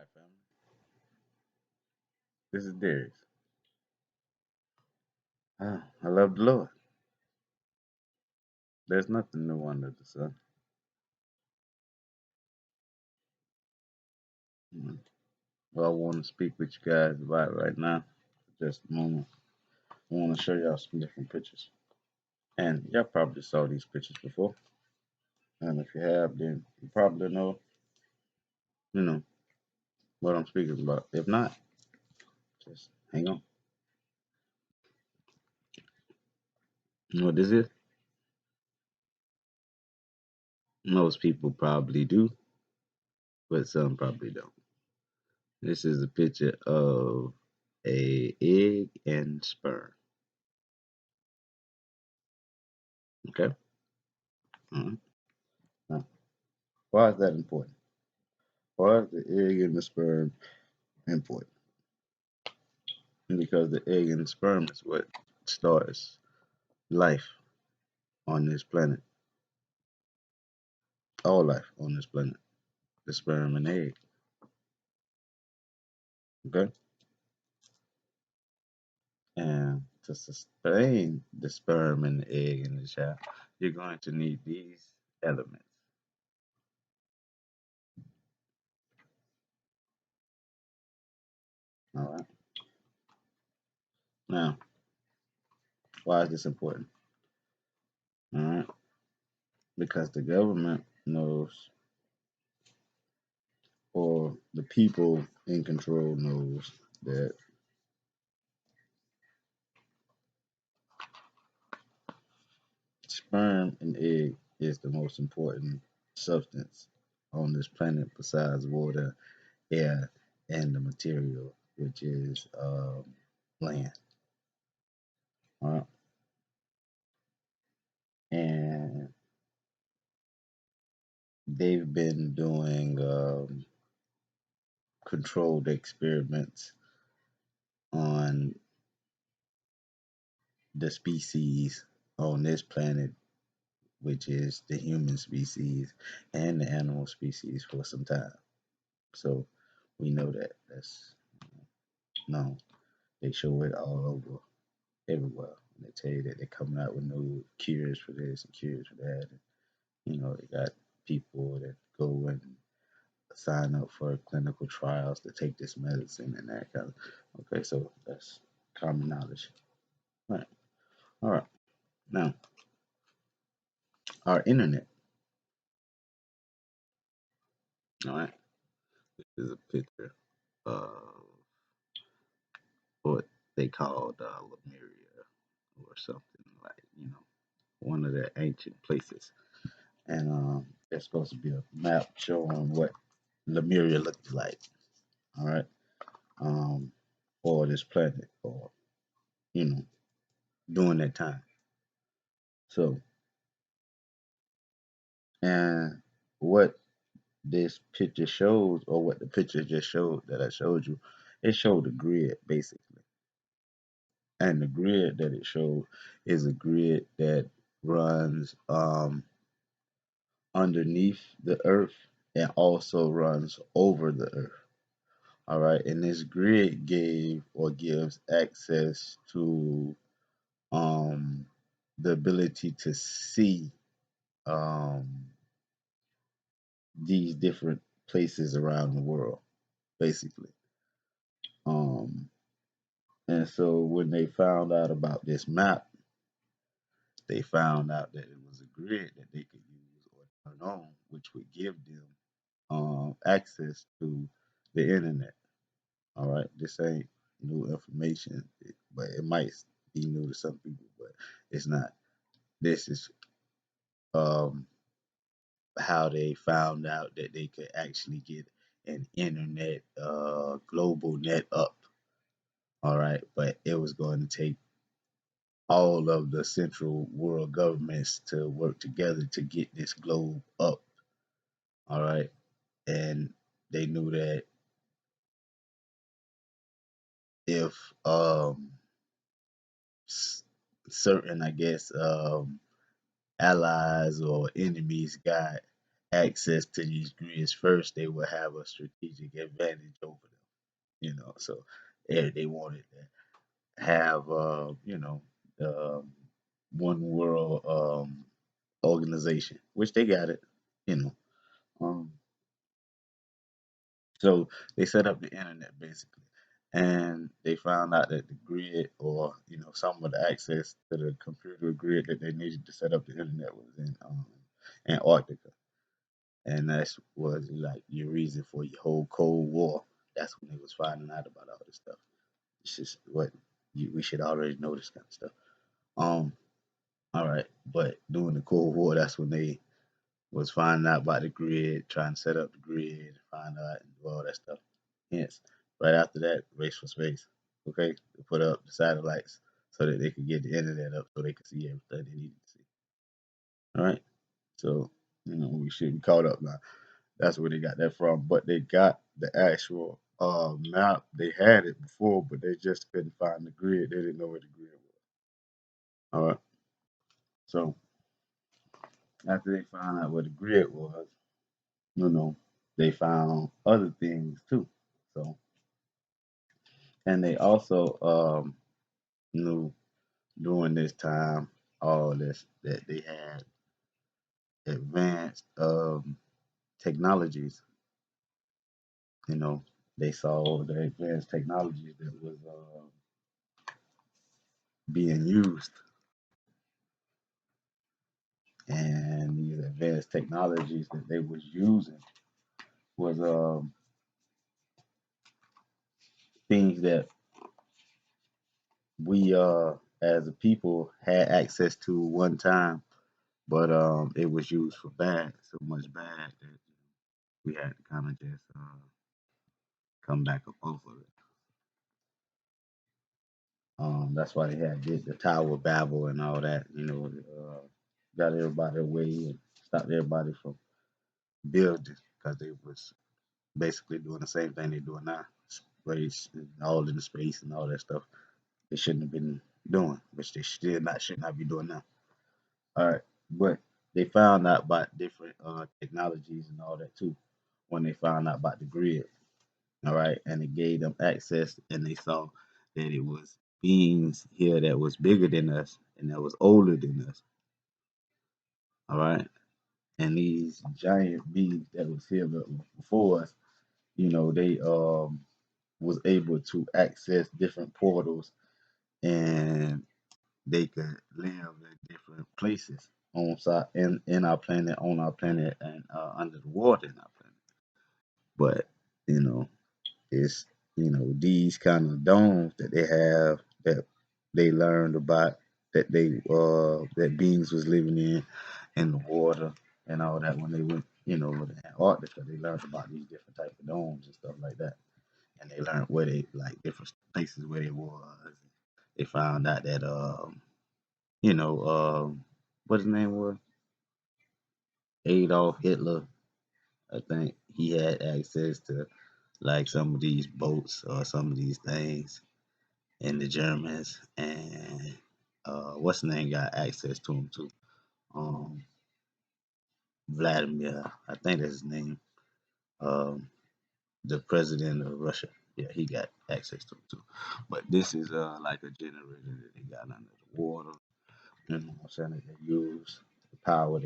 Hi, family. This is Darius. I love the Lord. There's nothing new under the sun. Mm. What I want to speak with you guys about right now, for just a moment, I want to show y'all some different pictures. And y'all probably saw these pictures before. And if you have, then you probably know, you know, what I'm speaking about. If not, just hang on. You know what this is? Most people probably do, but some probably don't. This is a picture of a egg and sperm. Okay? Mhm. Now, why is that important? Why is the egg and the sperm important? Because the egg and the sperm is what starts life on this planet. All life on this planet. The sperm and egg. Okay? And to sustain the sperm and the egg in the child, you're going to need these elements. All right. Now, why is this important? All right. Because the government knows, or the people in control knows that sperm and egg is the most important substance on this planet besides water, air, and the material, which is land. All right? And they've been doing controlled experiments on the species on this planet, which is the human species and the animal species, for some time. So we know that that's known. They show it all over everywhere. And they tell you that they're coming out with new cures for this and cures for that. And, they got people that go and sign up for clinical trials to take this medicine and that kind of. Okay, so that's common knowledge. All right. All right. Now, our internet. All right. This is a picture of what they called Lemuria or something like, one of the ancient places. And there's supposed to be a map showing what Lemuria looked like. All right, um, or this planet, or you know, during that time. So, and what this picture shows, or what the picture just showed that I showed you, it showed a grid basically, and the grid that it showed is a grid that runs underneath the Earth and also runs over the Earth. All right, and this grid gave or gives access to um, the ability to see um, these different places around the world, basically. Um, and so when they found out about this map, they found out that it was a grid that they could use or turn on, which would give them access to the internet. All right, this ain't new information, but it might be new to some people, but it's not. This is um, how they found out that they could actually get an internet global net up. All right, but it was going to take all of the central world governments to work together to get this globe up. All right, and they knew that if certain, I guess, allies or enemies got access to these grids first, they would have a strategic advantage over them. So they wanted to have um, one world organization, which they got it. You know, um, so they set up the internet basically, and they found out that the grid, or some of the access to the computer grid that they needed to set up the internet was in Antarctica, and that's was like your reason for your whole Cold War. That's when they was finding out about all this stuff. It's just what we should already know this kind of stuff. Um, all right, but during the Cold War, that's when they was finding out about the grid, trying to set up the grid, find out and do all that stuff. Hence, right after that, race for space. Okay, they put up the satellites so that they could get the internet up, so they could see everything they needed to see. All right, so we should be caught up now. That's where they got that from. But they got the actual map. They had it before, but they just couldn't find the grid. They didn't know where the grid was. All right, so after they found out where the grid was, you know, they found other things too. So, and they also knew during this time, all this, that they had advanced technologies. You know, they saw the advanced technologies that was being used, and these advanced technologies that they was using was things that we as a people had access to one time, but it was used for bad, so much bad that we had to kind of just come back up off of it. That's why they had did the Tower of Babel and all that. Got everybody away and stopped everybody from building, because they was basically doing the same thing they're doing now, space and all in the space and all that stuff. They shouldn't have been doing, which they still not should not be doing now. All right, but they found out about different technologies and all that too when they found out about the grid. All right, and it gave them access, and they saw that it was beings here that was bigger than us and that was older than us. All right, and these giant beings that was here before us, they was able to access different portals, and they could live in different places in our planet, on our planet, and under the water in our planet. But you know, it's these kind of domes that they have, that they learned about, that beings was living in the water and all that when they went to Antarctica. They learned about these different type of domes and stuff like that, and they learned where they, like, different places where they was. They found out that you know what his name was, Adolf Hitler. I think he had access to, like, some of these boats or some of these things, and the Germans, and what's the name got access to him too. Um, Vladimir, I think that's his name. Um, the president of Russia. Yeah, he got access to it too. But this is like a generator that they got under the water. You know what I'm saying? That they use to power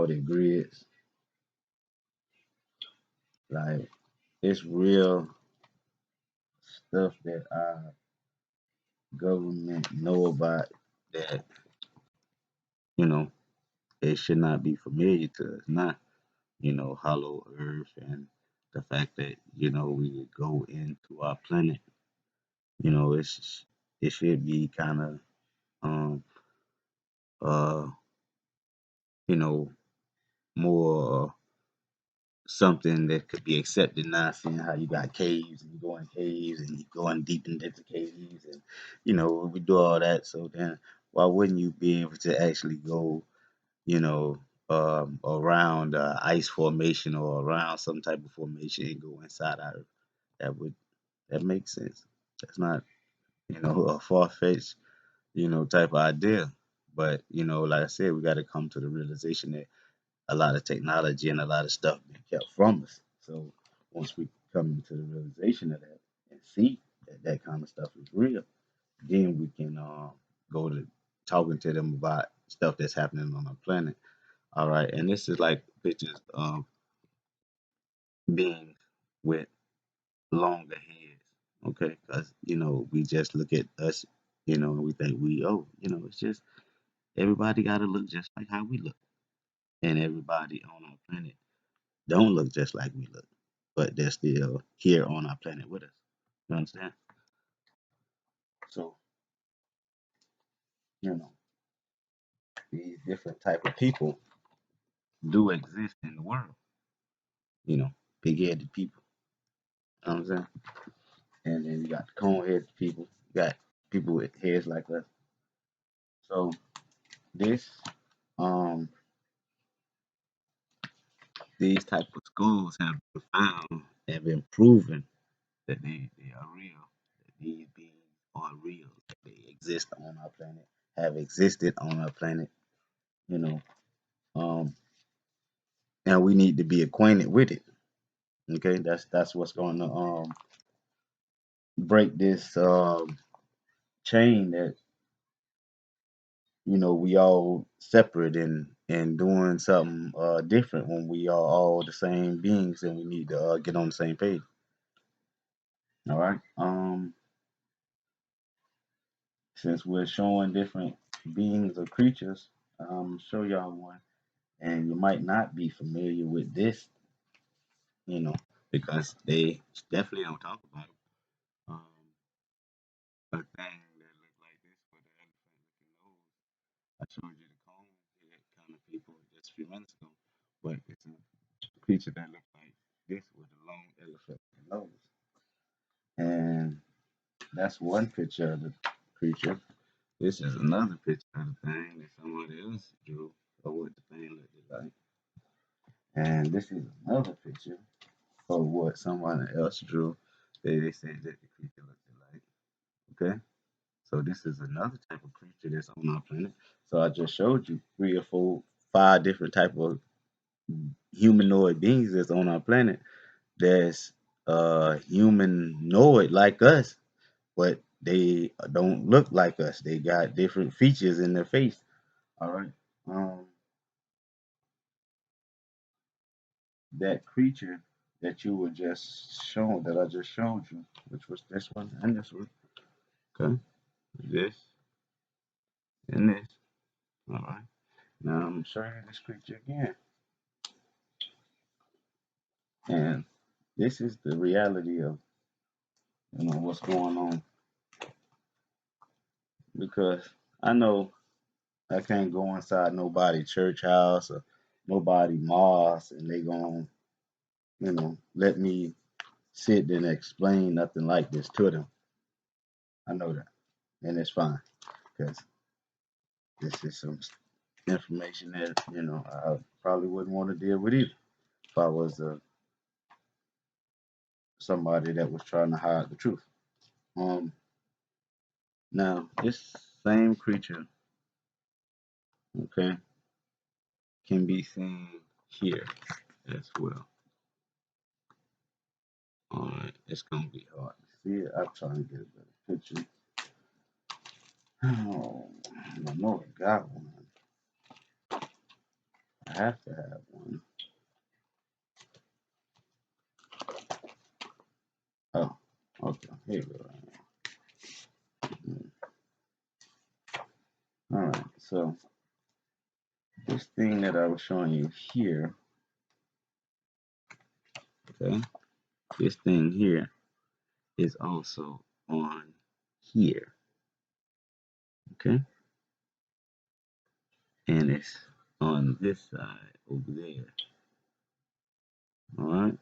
the grids. Like, it's real stuff that our government know about, that you know it should not be familiar to us now. Hollow Earth, and the fact that we would go into our planet. It should be kind of um uh you know more something that could be accepted now, seeing how you got caves, and you go in caves and you going deep into caves, and we do all that. So then, why wouldn't you be able to actually go, you know, around ice formation or around some type of formation and go inside our Earth? That makes sense. That's not, a far fetched, type of idea. But like I said, we got to come to the realization that a lot of technology and a lot of stuff been kept from us. So once we come to the realization of that and see that that kind of stuff is real, then we can go to talking to them about stuff that's happening on our planet. All right, and this is like pictures of beings with longer heads. Okay, because we just look at us, and we think it's just everybody got to look just like how we look, and everybody on our planet don't look just like we look, but they're still here on our planet with us. You understand? So, you know, these different type of people do exist in the world. Pig-headed people. You know what I'm saying? And then you got the cone-headed people. You got people with heads like us. So this, um, these type of schools have been found, have been proven that they are real. That these beings are real. That they exist on our planet. Have existed on our planet. You know, um, and we need to be acquainted with it. Okay, that's what's going to break this chain that we all separate and doing something different when we are all the same beings and we need to get on the same page. All right. Since we're showing different beings or creatures, show y'all one, and you might not be familiar with this, you know, because they definitely don't talk about it. Um, a thing that looked like this with an elephant looking nose. I showed you the cone head kind of people just a few minutes ago, but it's a creature that looks like this with a long elephant nose. And that's one picture of the creature. This is another picture of the thing that somebody else drew of what the thing looked like. And this is another picture of what someone else drew that they said that the creature looked like. Okay? So this is another type of creature that's on our planet. So I just showed you three or four, five different type of humanoid beings that's on our planet that's humanoid like us, but they don't look like us. They got different features in their face. All right. Um, that creature that you were just shown, that I just showed you, which was this one and this one. Okay. This and this. All right. Now I'm showing you this creature again. And this is the reality of what's going on, because I know I can't go inside nobody church house or nobody mosque and they gonna let me sit and explain nothing like this to them. I know that, and it's fine because this is some information that I probably wouldn't want to deal with either if I was somebody that was trying to hide the truth. Um, Now this same creature, okay, can be seen here as well. All right, it's gonna be hard to see it. I'm trying to get a better picture. Oh, I know I got one. I have to have one. Oh, okay. Here we go. All right. So this thing that I was showing you here, okay, this thing here is also on here, okay, and it's on this side over there. All right.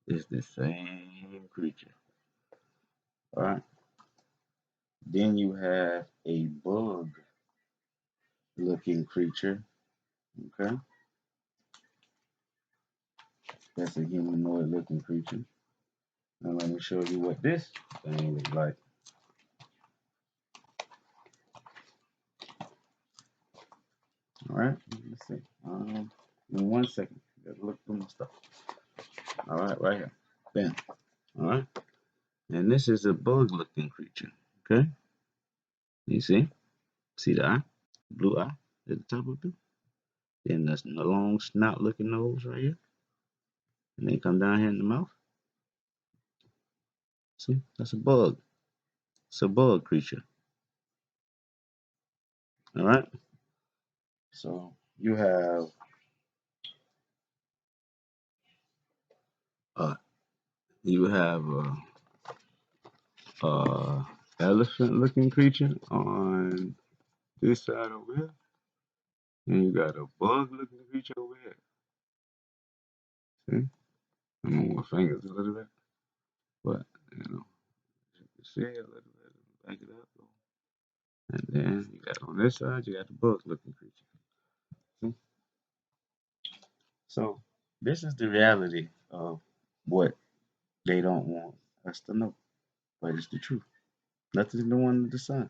It's the same creature. All right. Then you have a bug looking creature. Okay. That's a humanoid looking creature. Now let me show you what this thing looks like. All right, let's see. In 1 second, gotta look through my stuff. All right, right here. Bam. All right, and this is a bug-looking creature. Okay, you see the eye, blue eye at the top of it. Then the long snout-looking nose right here, and then come down here in the mouth. See, that's a bug. It's a bug creature. All right. So uh you have elephant looking creature on this side over here, and you got a bug looking creature over here. See? I'm on my fingers a little bit, but you know, you can see a little bit. Back it up, and then you got on this side, you got the bug looking creature. See? So this is the reality of what they don't want us to know, but it's the truth. Nothing's new under the sun.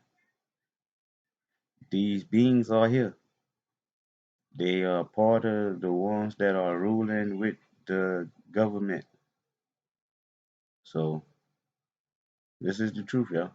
These beings are here. They are part of the ones that are ruling with the government. So this is the truth, y'all.